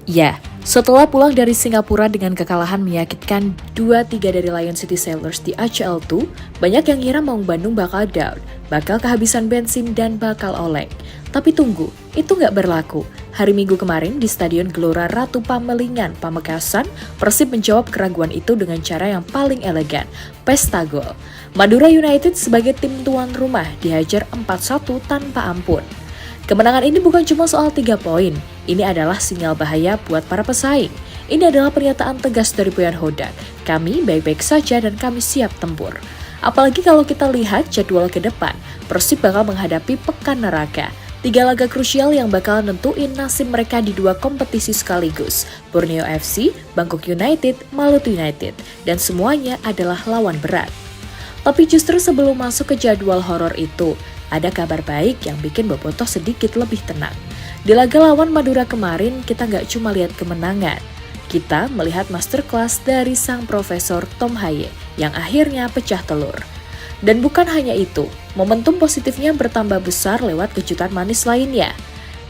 Ya, setelah pulang dari Singapura dengan kekalahan menyakitkan 2-3 dari Lion City Sailors di ACL2, banyak yang ngira Maung Bandung bakal down, bakal kehabisan bensin dan bakal oleng. Tapi tunggu, itu nggak berlaku. Hari Minggu kemarin di Stadion Gelora Ratu Pamelingan, Pamekasan, Persib menjawab keraguan itu dengan cara yang paling elegan, pesta gol. Madura United sebagai tim tuan rumah dihajar 4-1 tanpa ampun. Kemenangan ini bukan cuma soal 3 poin, ini adalah sinyal bahaya buat para pesaing. Ini adalah pernyataan tegas dari Boyan Hodak. Kami baik-baik saja dan kami siap tempur. Apalagi kalau kita lihat jadwal ke depan, Persib bakal menghadapi Pekan Neraka. 3 laga krusial yang bakal nentuin nasib mereka di 2 kompetisi sekaligus, Borneo FC, Bangkok United, Maluku United, dan semuanya adalah lawan berat. Tapi justru sebelum masuk ke jadwal horor itu, ada kabar baik yang bikin Bobotoh sedikit lebih tenang. Di laga lawan Madura kemarin, kita nggak cuma lihat kemenangan. Kita melihat masterclass dari sang Profesor Tom Haye yang akhirnya pecah telur. Dan bukan hanya itu, momentum positifnya bertambah besar lewat kejutan manis lainnya.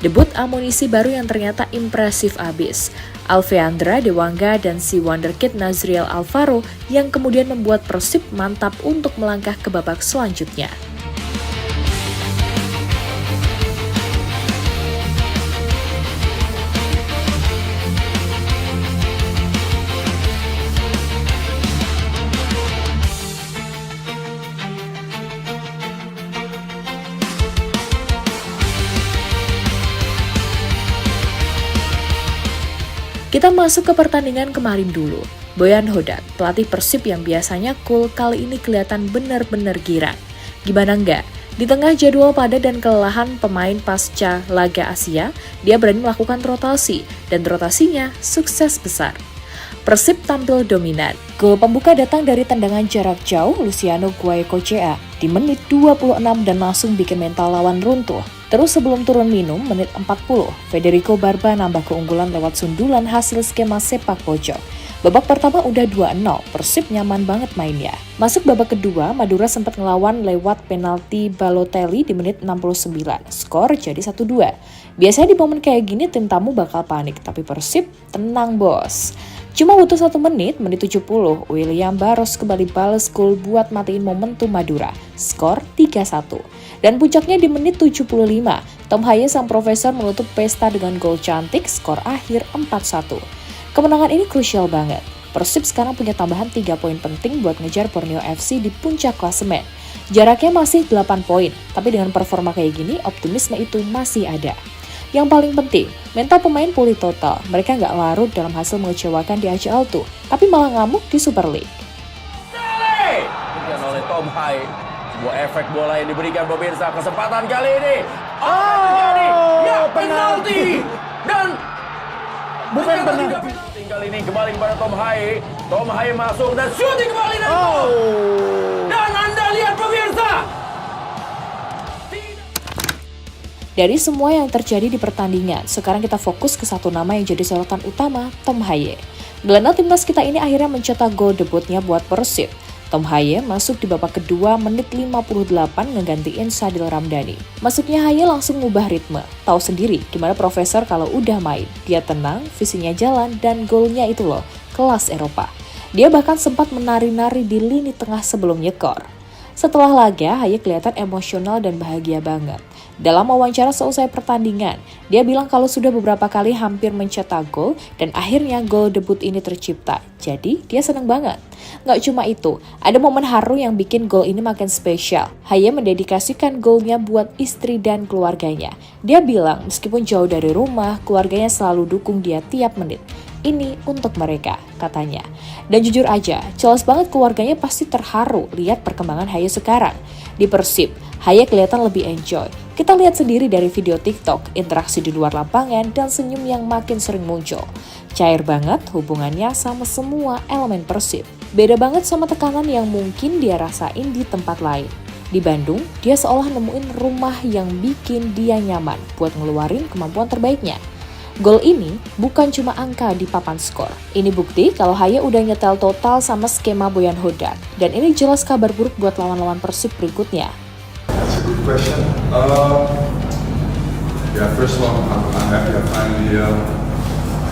Debut amunisi baru yang ternyata impresif abis. Alveandra Dewangga dan si wonderkid Nazriel Alvaro yang kemudian membuat Persib mantap untuk melangkah ke babak selanjutnya. Kita masuk ke pertandingan kemarin dulu. Boyan Hodak, pelatih Persib yang biasanya cool, kali ini kelihatan benar-benar girang. Gimana enggak? Di tengah jadwal padat dan kelelahan pemain pasca laga Asia, dia berani melakukan rotasi, dan rotasinya sukses besar. Persib tampil dominan. Gol pembuka datang dari tendangan jarak jauh Luciano Guaicochea di menit 26 dan langsung bikin mental lawan runtuh. Terus sebelum turun minum, menit 40, Federico Barba nambah keunggulan lewat sundulan hasil skema sepak pojok. Babak pertama udah 2-0, Persib nyaman banget mainnya. Masuk babak kedua, Madura sempat ngelawan lewat penalti Balotelli di menit 69. Skor jadi 1-2. Biasanya di momen kayak gini tim tamu bakal panik, tapi Persib tenang bos. Cuma butuh 1 menit 70, William Barros kembali balas gol buat matiin momentum Madura. Skor 3-1. Dan puncaknya di menit 75, Tom Haye sang profesor menutup pesta dengan gol cantik, skor akhir 4-1. Kemenangan ini krusial banget. Persib sekarang punya tambahan 3 poin penting buat ngejar Borneo FC di puncak klasemen. Jaraknya masih 8 poin, tapi dengan performa kayak gini, optimisme itu masih ada. Yang paling penting, mental pemain pulih total. Mereka nggak larut dalam hasil mengecewakan di ACL2, tapi malah ngamuk di Super League. Diberikan oleh Tom Haye. Sebuah efek bola yang diberikan pemirsa, kesempatan kali ini. Terjadi? Ya, penalti. Dan bukan penalti. Kali ini kembali kepada Tom Haye. Tom Haye masuk dan shooting kembali dan gol. Dan Anda lihat pemirsa. Dari semua yang terjadi di pertandingan, sekarang kita fokus ke satu nama yang jadi sorotan utama, Tom Haye. Gelandang timnas kita ini akhirnya mencetak gol debutnya buat Persib. Tom Haye masuk di babak kedua menit 58 ngegantiin Sadil Ramdhani. Masuknya Haye langsung ngubah ritme. Tahu sendiri gimana profesor kalau udah main. Dia tenang, visinya jalan, dan golnya itu loh, kelas Eropa. Dia bahkan sempat menari-nari di lini tengah sebelum nyekor. Setelah laga, Haye kelihatan emosional dan bahagia banget. Dalam wawancara selesai pertandingan, dia bilang kalau sudah beberapa kali hampir mencetak gol dan akhirnya gol debut ini tercipta. Jadi dia senang banget. Nggak cuma itu, ada momen haru yang bikin gol ini makin spesial. Haye mendedikasikan golnya buat istri dan keluarganya. Dia bilang meskipun jauh dari rumah, keluarganya selalu dukung dia tiap menit. Ini untuk mereka, katanya. Dan jujur aja, jelas banget keluarganya pasti terharu lihat perkembangan Haye sekarang. Di Persib, Haye kelihatan lebih enjoy. Kita lihat sendiri dari video TikTok, interaksi di luar lapangan, dan senyum yang makin sering muncul. Cair banget hubungannya sama semua elemen Persib. Beda banget sama tekanan yang mungkin dia rasain di tempat lain. Di Bandung, dia seolah nemuin rumah yang bikin dia nyaman buat ngeluarin kemampuan terbaiknya. Gol ini bukan cuma angka di papan skor. Ini bukti kalau Haye udah nyetel total sama skema Boyan Hodak. Dan ini jelas kabar buruk buat lawan-lawan Persib berikutnya. That's a good question. Yeah, first of all, I'm happy I finally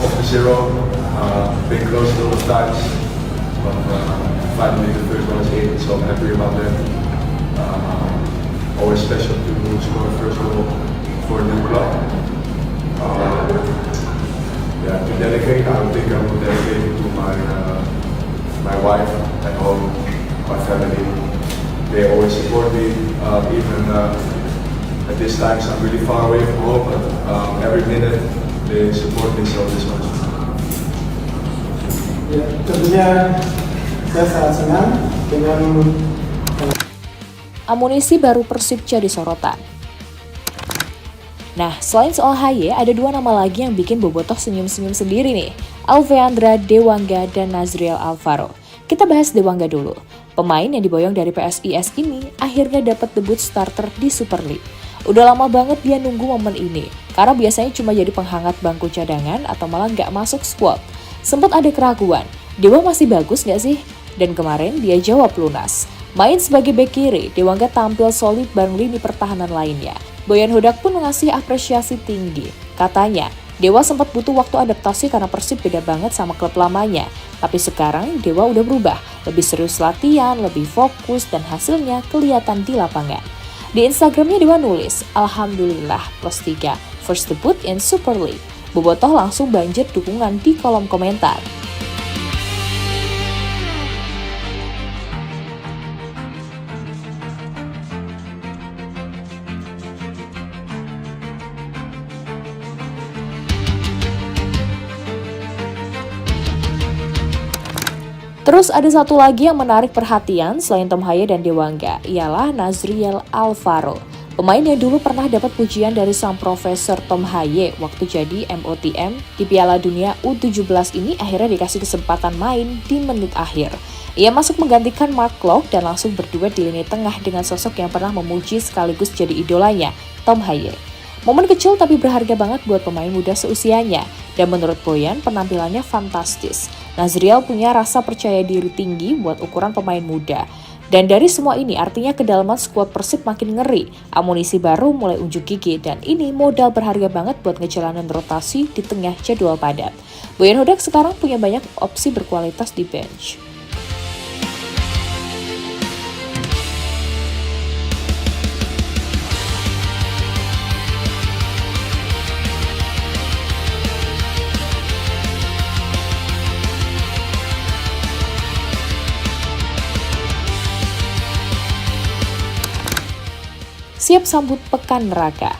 off the zero, been close a lot of times, but finally the first one is in, so I'm happy about that. Always special to score the first goal for a new club. Yeah, to dedicate, I think I will dedicate it to my wife at home, my family. They always support me, even at this time, so I'm really far away from home, but every minute they support me, so this much. Ya, tentunya saya sangat senang dengan Amunisi baru Persib jadi sorotan. Nah, selain soal Haye, ada dua nama lagi yang bikin Bobotoh senyum-senyum sendiri nih. Alveandra Dewangga dan Nazriel Alvaro. Kita bahas Dewangga dulu. Pemain yang diboyong dari PSIS ini akhirnya dapat debut starter di Super League. Udah lama banget dia nunggu momen ini, karena biasanya cuma jadi penghangat bangku cadangan atau malah nggak masuk squad. Sempat ada keraguan, Dewa masih bagus nggak sih? Dan kemarin dia jawab lunas. Main sebagai bek kiri, Dewangga tampil solid bareng lini pertahanan lainnya. Boyan Hodak pun mengasih apresiasi tinggi. Katanya, Dewa sempat butuh waktu adaptasi karena Persib beda banget sama klub lamanya. Tapi sekarang Dewa udah berubah, lebih serius latihan, lebih fokus, dan hasilnya kelihatan di lapangan. Di Instagramnya Dewa nulis, Alhamdulillah +3, first debut in Super League. Bobotoh langsung banjir dukungan di kolom komentar. Terus ada satu lagi yang menarik perhatian selain Tom Haye dan Dewangga, ialah Nazriel Alvaro. Pemain yang dulu pernah dapat pujian dari sang profesor Tom Haye waktu jadi MOTM di Piala Dunia U17 ini akhirnya dikasih kesempatan main di menit akhir. Ia masuk menggantikan Mark Klok dan langsung berduet di lini tengah dengan sosok yang pernah memuji sekaligus jadi idolanya, Tom Haye. Momen kecil tapi berharga banget buat pemain muda seusianya, dan menurut Boyan penampilannya fantastis. Nazriel punya rasa percaya diri tinggi buat ukuran pemain muda. Dan dari semua ini artinya kedalaman skuad Persib makin ngeri, amunisi baru mulai unjuk gigi, dan ini modal berharga banget buat ngejalanin rotasi di tengah jadwal padat. Boyan Hodak sekarang punya banyak opsi berkualitas di bench. Siap sambut pekan neraka.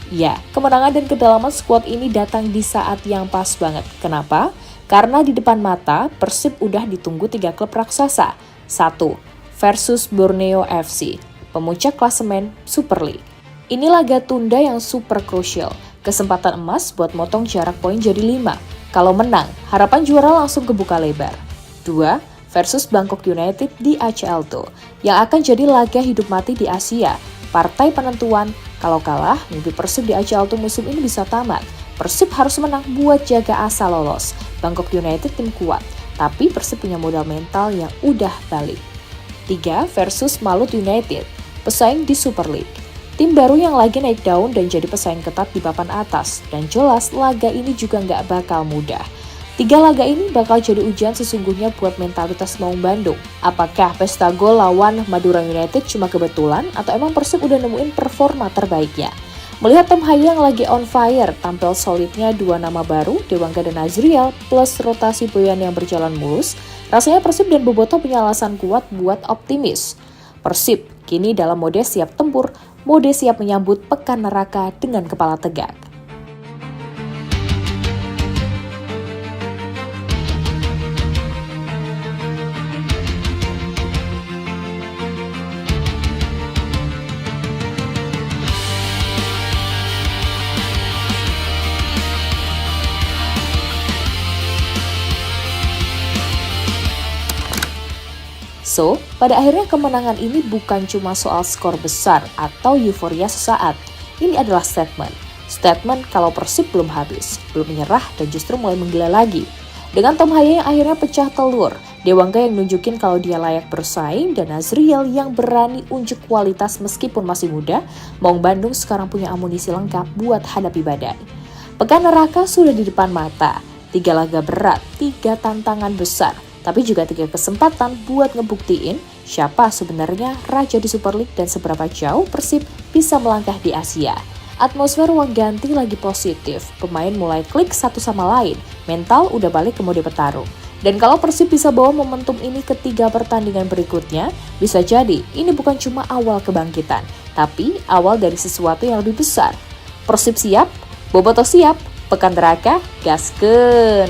Ya, kemenangan dan kedalaman skuad ini datang di saat yang pas banget. Kenapa? Karena di depan mata, Persib udah ditunggu 3 klub raksasa. 1. Versus Borneo FC, pemuncak klasemen Super League. Ini laga tunda yang super krusial. Kesempatan emas buat motong jarak poin jadi 5. Kalau menang, harapan juara langsung kebuka lebar. 2. Versus Bangkok United di ACL II, yang akan jadi laga hidup mati di Asia. Partai penentuan, kalau kalah, mimpi Persib di ACL II musim ini bisa tamat. Persib harus menang buat jaga asa lolos. Bangkok United tim kuat, tapi Persib punya modal mental yang udah balik. 3. Versus Malut United, pesaing di Super League. Tim baru yang lagi naik daun dan jadi pesaing ketat di papan atas, dan jelas laga ini juga nggak bakal mudah. 3 laga ini bakal jadi ujian sesungguhnya buat mentalitas Maung Bandung. Apakah pesta gol lawan Madura United cuma kebetulan atau emang Persib udah nemuin performa terbaiknya? Melihat Tom Haye yang lagi on fire, tampil solidnya 2 nama baru, Dewangga dan Nazriel, plus rotasi Boyan yang berjalan mulus, rasanya Persib dan Bobotoh punya alasan kuat buat optimis. Persib kini dalam mode siap tempur, mode siap menyambut pekan neraka dengan kepala tegak. So, pada akhirnya kemenangan ini bukan cuma soal skor besar atau euforia sesaat. Ini adalah statement. Statement kalau Persib belum habis, belum menyerah dan justru mulai menggila lagi. Dengan Tom Haye yang akhirnya pecah telur, Dewangga yang nunjukin kalau dia layak bersaing, dan Nazriel yang berani unjuk kualitas meskipun masih muda, Maung Bandung sekarang punya amunisi lengkap buat hadapi badai. Pekan neraka sudah di depan mata. 3 laga berat, 3 tantangan besar, tapi juga 3 kesempatan buat ngebuktiin siapa sebenarnya raja di Super League dan seberapa jauh Persib bisa melangkah di Asia. Atmosfer ruang ganti lagi positif, pemain mulai klik satu sama lain, mental udah balik ke mode bertarung. Dan kalau Persib bisa bawa momentum ini ke 3 pertandingan berikutnya, bisa jadi ini bukan cuma awal kebangkitan, tapi awal dari sesuatu yang lebih besar. Persib siap, Bobotoh siap, pekan neraka gaskeun.